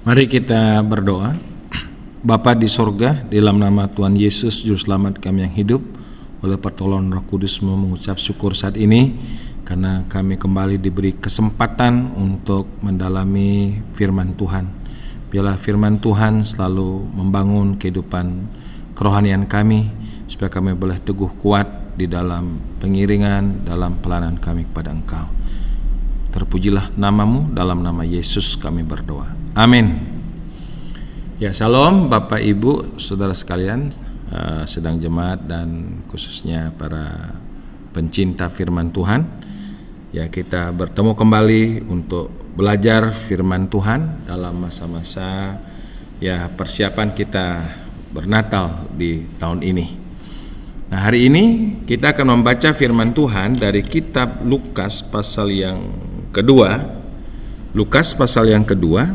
Mari kita berdoa. Bapa di sorga, dalam nama Tuhan Yesus Juru Selamat kami yang hidup, oleh pertolongan Roh Kudus-Mu mengucap syukur saat ini karena kami kembali diberi kesempatan untuk mendalami firman Tuhan. Biarlah firman Tuhan selalu membangun kehidupan kerohanian kami, supaya kami boleh teguh kuat di dalam pengiringan, dalam pelayanan kami kepada Engkau. Terpujilah nama-Mu, dalam nama Yesus kami berdoa. Amin. Ya, Shalom Bapak Ibu Saudara sekalian, sedang jemaat dan khususnya para pencinta firman Tuhan. Ya, kita bertemu kembali untuk belajar firman Tuhan dalam masa-masa persiapan kita bernatal di tahun ini. Nah, hari ini kita akan membaca firman Tuhan dari kitab Lukas pasal yang kedua. Lukas pasal yang kedua,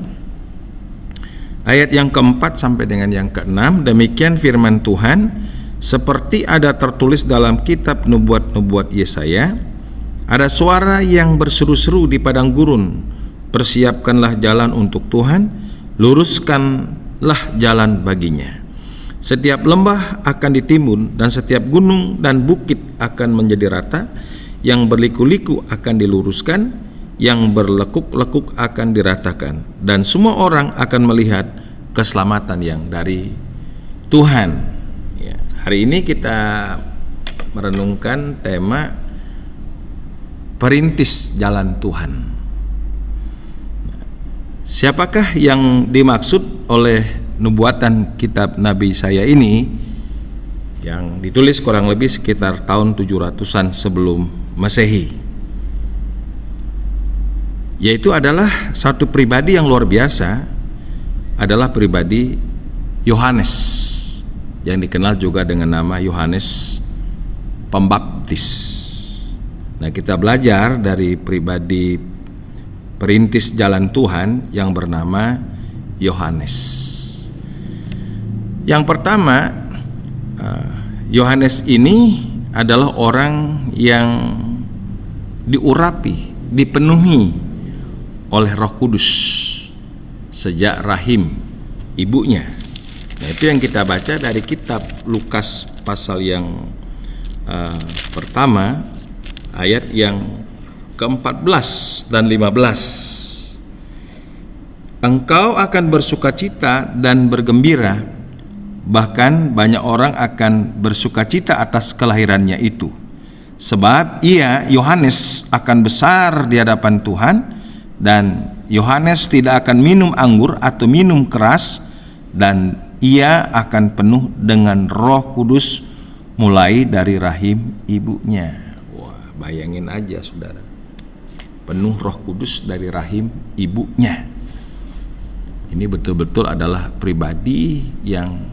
ayat yang keempat sampai dengan yang keenam. Demikian firman Tuhan, seperti ada tertulis dalam kitab nubuat-nubuat Yesaya, ada suara yang berseru-seru di padang gurun, persiapkanlah jalan untuk Tuhan, luruskanlah jalan baginya. Setiap lembah akan ditimbun dan setiap gunung dan bukit akan menjadi rata, yang berliku-liku akan diluruskan, yang berlekuk-lekuk akan diratakan, dan semua orang akan melihat keselamatan yang dari Tuhan. Ya, hari ini kita merenungkan tema perintis jalan Tuhan. Siapakah yang dimaksud oleh nubuatan kitab Nabi Yesaya ini, yang ditulis kurang lebih sekitar tahun 700-an sebelum Masehi? Yaitu adalah satu pribadi yang luar biasa, adalah pribadi Yohanes, yang dikenal juga dengan nama Yohanes Pembaptis. Nah, kita belajar dari pribadi perintis jalan Tuhan yang bernama Yohanes. Yang pertama, Yohanes ini adalah orang yang diurapi, dipenuhi oleh Roh Kudus sejak rahim ibunya. Nah, itu yang kita baca dari kitab Lukas pasal yang pertama, ayat yang ke-14 dan 15. Engkau akan bersukacita dan bergembira, bahkan banyak orang akan bersukacita atas kelahirannya itu, sebab ia, Yohanes, akan besar di hadapan Tuhan, dan Yohanes tidak akan minum anggur atau minum keras, dan ia akan penuh dengan Roh Kudus mulai dari rahim ibunya. Wah, bayangin aja saudara, penuh Roh Kudus dari rahim ibunya. Ini betul-betul adalah pribadi yang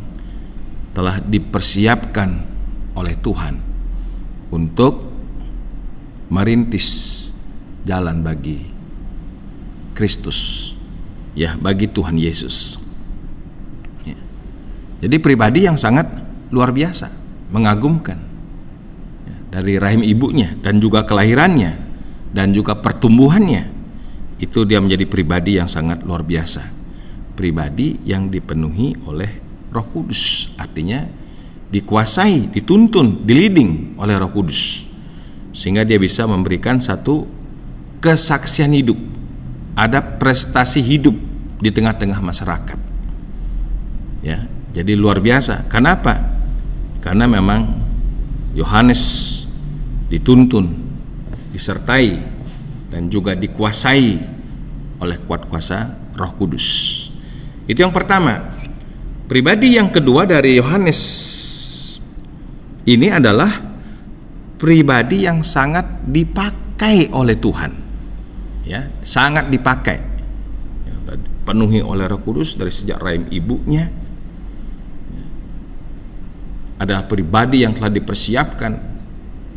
telah dipersiapkan oleh Tuhan untuk merintis jalan bagi Kristus, ya, bagi Tuhan Yesus. Ya. Jadi pribadi yang sangat luar biasa, mengagumkan, ya, dari rahim ibunya dan juga kelahirannya dan juga pertumbuhannya, itu dia menjadi pribadi yang sangat luar biasa, pribadi yang dipenuhi oleh Roh Kudus, artinya dikuasai, dituntun, dileading oleh Roh Kudus, sehingga dia bisa memberikan satu kesaksian hidup, ada prestasi hidup di tengah-tengah masyarakat. Ya, jadi luar biasa. Kenapa? Karena memang Yohanes dituntun, disertai, dan juga dikuasai oleh kuat kuasa Roh Kudus. Itu yang pertama. Pribadi yang kedua dari Yohanes ini adalah pribadi yang sangat dipakai oleh Tuhan. Ya, sangat dipakai, ya, penuhi oleh Roh Kudus dari sejak rahim ibunya. Ya, adalah pribadi yang telah dipersiapkan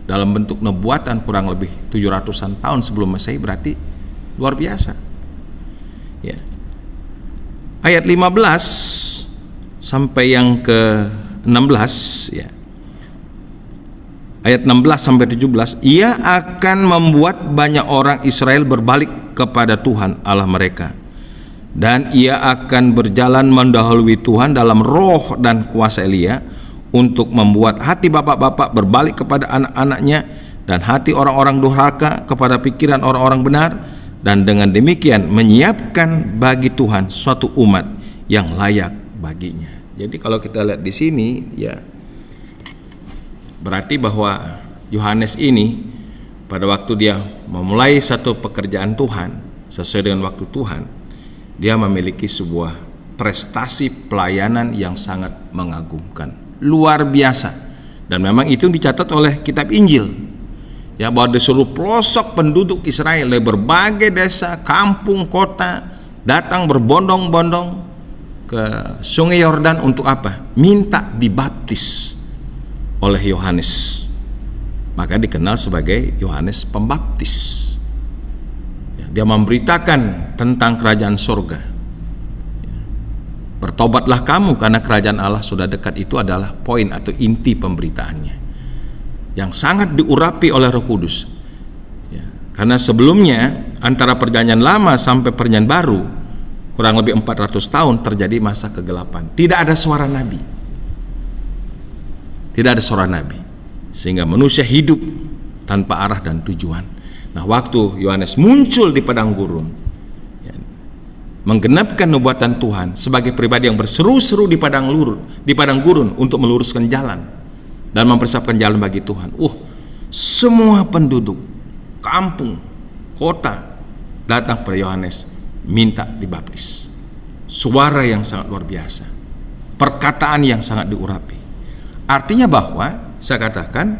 dalam bentuk nubuatan kurang lebih 700-an tahun sebelum Masehi, berarti luar biasa. Ya. Ayat 15 sampai yang ke-16, ya. Ayat 16 sampai 17, ia akan membuat banyak orang Israel berbalik kepada Tuhan Allah mereka, dan ia akan berjalan mendahului Tuhan dalam roh dan kuasa Elia untuk membuat hati bapak-bapak berbalik kepada anak-anaknya dan hati orang-orang durhaka kepada pikiran orang-orang benar, dan dengan demikian menyiapkan bagi Tuhan suatu umat yang layak baginya. Jadi kalau kita lihat di sini, ya berarti bahwa Yohanes ini pada waktu dia memulai satu pekerjaan Tuhan sesuai dengan waktu Tuhan, dia memiliki sebuah prestasi pelayanan yang sangat mengagumkan, luar biasa. Dan memang itu dicatat oleh kitab Injil, ya, bahwa di seluruh pelosok penduduk Israel dari berbagai desa, kampung, kota datang berbondong-bondong ke Sungai Yordan untuk apa? Minta dibaptis oleh Yohanes. Maka dikenal sebagai Yohanes Pembaptis. Ya, dia memberitakan tentang kerajaan surga. Ya, bertobatlah kamu karena kerajaan Allah sudah dekat. Itu adalah poin atau inti pemberitaannya, yang sangat diurapi oleh Roh Kudus. Ya, karena sebelumnya antara perjanjian lama sampai perjanjian baru kurang lebih 400 tahun terjadi masa kegelapan. Tidak ada suara nabi. Tidak ada suara nabi. Sehingga manusia hidup tanpa arah dan tujuan. Nah, waktu Yohanes muncul di padang gurun, ya, menggenapkan nubuatan Tuhan sebagai pribadi yang berseru-seru di padang gurun untuk meluruskan jalan dan mempersiapkan jalan bagi Tuhan. Semua penduduk kampung, kota datang pada Yohanes minta dibaptis. Suara yang sangat luar biasa, perkataan yang sangat diurapi. Artinya bahwa saya katakan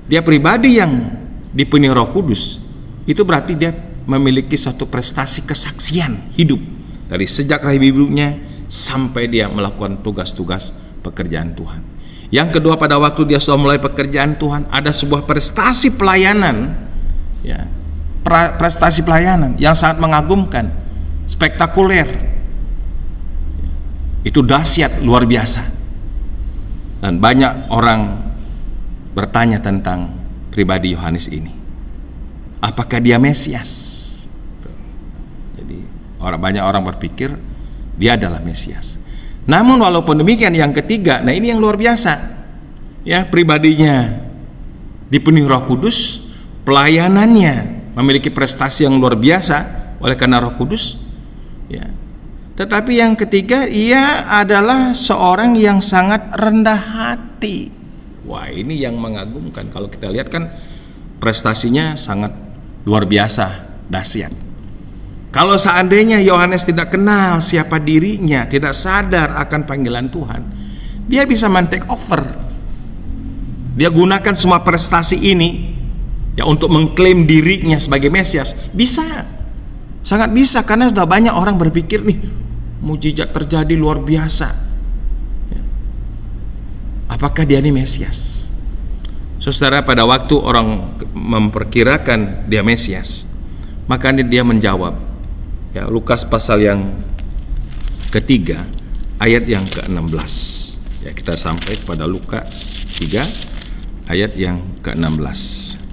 dia pribadi yang dipenuhi Roh Kudus, itu berarti dia memiliki satu prestasi kesaksian hidup dari sejak rahim ibunya sampai dia melakukan tugas-tugas pekerjaan Tuhan. Yang kedua, pada waktu dia sudah mulai pekerjaan Tuhan, ada sebuah prestasi pelayanan, ya, prestasi pelayanan yang sangat mengagumkan, spektakuler. Itu dahsyat, luar biasa. Dan banyak orang bertanya tentang pribadi Yohanes ini. Apakah dia Mesias? Jadi banyak orang berpikir dia adalah Mesias. Namun walaupun demikian, yang ketiga, nah ini yang luar biasa, ya, pribadinya dipenuhi Roh Kudus, pelayanannya memiliki prestasi yang luar biasa oleh karena Roh Kudus, ya. Tetapi yang ketiga, ia adalah seorang yang sangat rendah hati. Wah, ini yang mengagumkan. Kalau kita lihat kan prestasinya sangat luar biasa, dahsyat. Kalau seandainya Yohanes tidak kenal siapa dirinya, tidak sadar akan panggilan Tuhan, dia bisa men-take over. Dia gunakan semua prestasi ini, ya, untuk mengklaim dirinya sebagai Mesias. Bisa, sangat bisa, karena sudah banyak orang berpikir nih, mujizat terjadi luar biasa. Apakah dia ini Mesias? Saudara, pada waktu orang memperkirakan dia Mesias, maka dia menjawab, ya, Lukas pasal yang ketiga ayat yang ke-16. Ya, kita sampai kepada Lukas 3 ayat yang ke-16.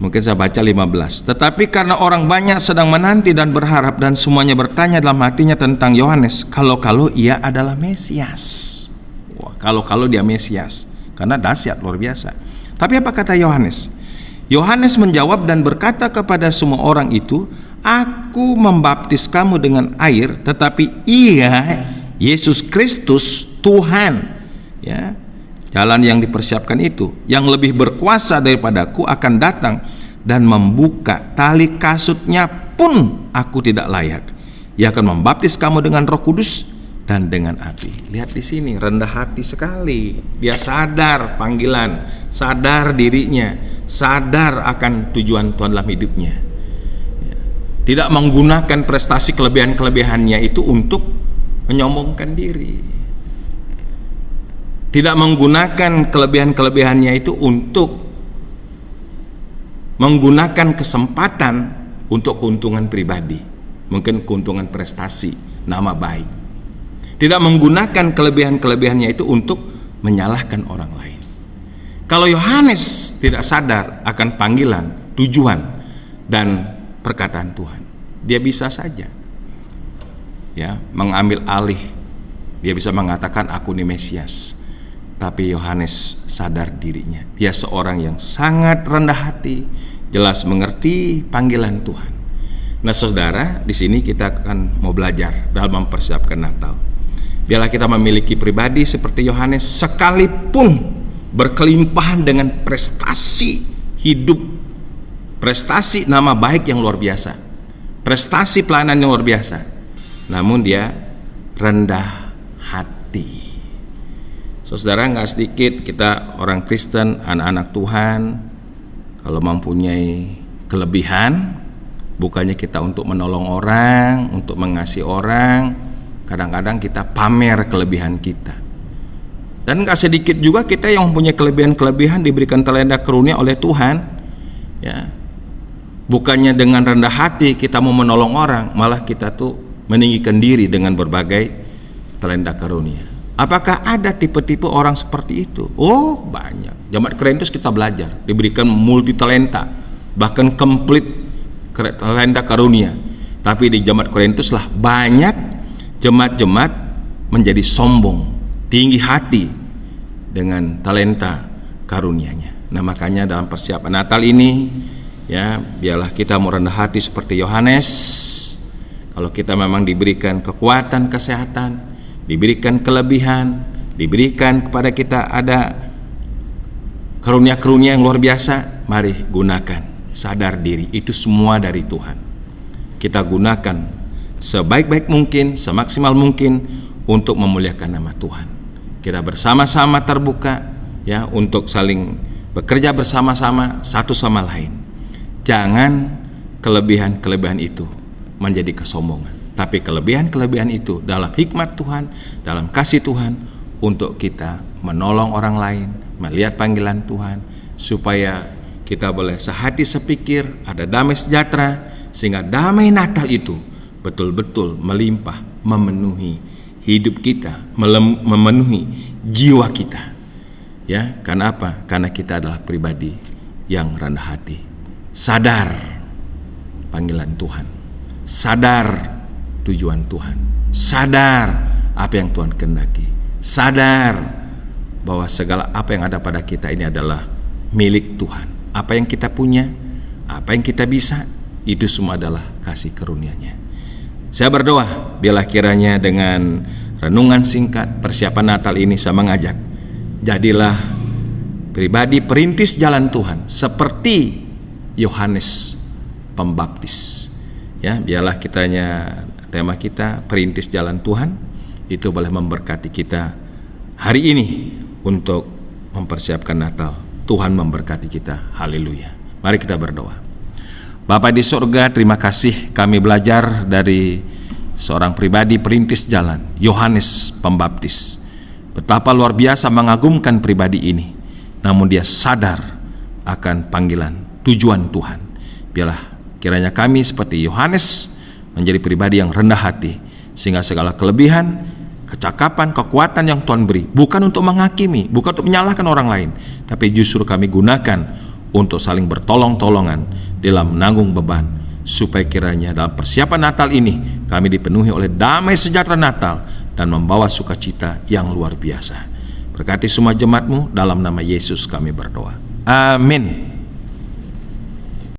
Mungkin saya baca 15. Tetapi karena orang banyak sedang menanti dan berharap, dan semuanya bertanya dalam hatinya tentang Yohanes, kalau-kalau ia adalah Mesias. Wah, kalau-kalau dia Mesias, karena dahsyat, luar biasa. Tapi apa kata Yohanes? Yohanes menjawab dan berkata kepada semua orang itu, aku membaptis kamu dengan air, tetapi ia, Yesus Kristus, Tuhan, ya, jalan yang dipersiapkan itu, yang lebih berkuasa daripadaku akan datang, dan membuka tali kasutnya pun aku tidak layak. Ia akan membaptis kamu dengan Roh Kudus dan dengan api. Lihat di sini, rendah hati sekali. Dia sadar panggilan, sadar dirinya, sadar akan tujuan Tuhan dalam hidupnya. Tidak menggunakan prestasi kelebihan-kelebihannya itu untuk menyombongkan diri. Tidak menggunakan kelebihan-kelebihannya itu untuk menggunakan kesempatan untuk keuntungan pribadi, mungkin keuntungan prestasi, nama baik. Tidak menggunakan kelebihan-kelebihannya itu untuk menyalahkan orang lain. Kalau Yohanes tidak sadar akan panggilan, tujuan, dan perkataan Tuhan, dia bisa saja ya mengambil alih. Dia bisa mengatakan aku ini Mesias. Tapi Yohanes sadar dirinya. Dia seorang yang sangat rendah hati, jelas mengerti panggilan Tuhan. Nah, saudara, di sini kita akan mau belajar dalam mempersiapkan Natal. Biarlah kita memiliki pribadi seperti Yohanes, sekalipun berkelimpahan dengan prestasi hidup, prestasi nama baik yang luar biasa, prestasi pelayanan yang luar biasa, namun dia rendah hati. Saudara, nggak sedikit kita orang Kristen, anak-anak Tuhan, kalau mempunyai kelebihan, bukannya kita untuk menolong orang, untuk mengasihi orang, kadang-kadang kita pamer kelebihan kita. Dan nggak sedikit juga kita yang mempunyai kelebihan-kelebihan, diberikan talenta karunia oleh Tuhan, ya. Bukannya dengan rendah hati kita mau menolong orang, malah kita tuh meninggikan diri dengan berbagai talenta karunia. Apakah ada tipe-tipe orang seperti itu? Oh, banyak. Jemaat Korintus kita belajar, diberikan multi talenta, bahkan komplit talenta karunia. Tapi di jemaat Korintus lah banyak jemaat-jemaat menjadi sombong, tinggi hati dengan talenta karunia-Nya. Nah, makanya dalam persiapan Natal ini, ya, biarlah kita mau rendah hati seperti Yohanes. Kalau kita memang diberikan kekuatan, kesehatan, diberikan kelebihan, diberikan kepada kita ada karunia-karunia yang luar biasa, mari gunakan. Sadar diri, itu semua dari Tuhan. Kita gunakan sebaik-baik mungkin, semaksimal mungkin untuk memuliakan nama Tuhan. Kita bersama-sama terbuka ya untuk saling bekerja bersama-sama satu sama lain. Jangan kelebihan-kelebihan itu menjadi kesombongan, tapi kelebihan-kelebihan itu dalam hikmat Tuhan, dalam kasih Tuhan, untuk kita menolong orang lain, melihat panggilan Tuhan, supaya kita boleh sehati sepikir, ada damai sejahtera, sehingga damai Natal itu betul-betul melimpah, memenuhi hidup kita, memenuhi jiwa kita. Ya, karena apa? Karena kita adalah pribadi yang rendah hati, sadar panggilan Tuhan, sadar tujuan Tuhan, sadar apa yang Tuhan kehendaki, sadar bahwa segala apa yang ada pada kita ini adalah milik Tuhan. Apa yang kita punya, apa yang kita bisa, itu semua adalah kasih karunia-Nya. Saya berdoa, biarlah kiranya dengan renungan singkat persiapan Natal ini saya mengajak, jadilah pribadi perintis jalan Tuhan seperti Yohanes Pembaptis. Ya, biarlah tema kita perintis jalan Tuhan, itu boleh memberkati kita hari ini untuk mempersiapkan Natal. Tuhan memberkati kita. Haleluya. Mari kita berdoa. Bapa di surga, terima kasih kami belajar dari seorang pribadi perintis jalan, Yohanes Pembaptis. Betapa luar biasa mengagumkan pribadi ini, namun dia sadar akan panggilan tujuan Tuhan. Biarlah kiranya kami seperti Yohanes menjadi pribadi yang rendah hati, sehingga segala kelebihan, kecakapan, kekuatan yang Tuhan beri bukan untuk menghakimi, bukan untuk menyalahkan orang lain, tapi justru kami gunakan untuk saling bertolong-tolongan dalam menanggung beban, supaya kiranya dalam persiapan Natal ini kami dipenuhi oleh damai sejahtera Natal dan membawa sukacita yang luar biasa. Berkati semua jemaat-Mu, dalam nama Yesus kami berdoa. Amin.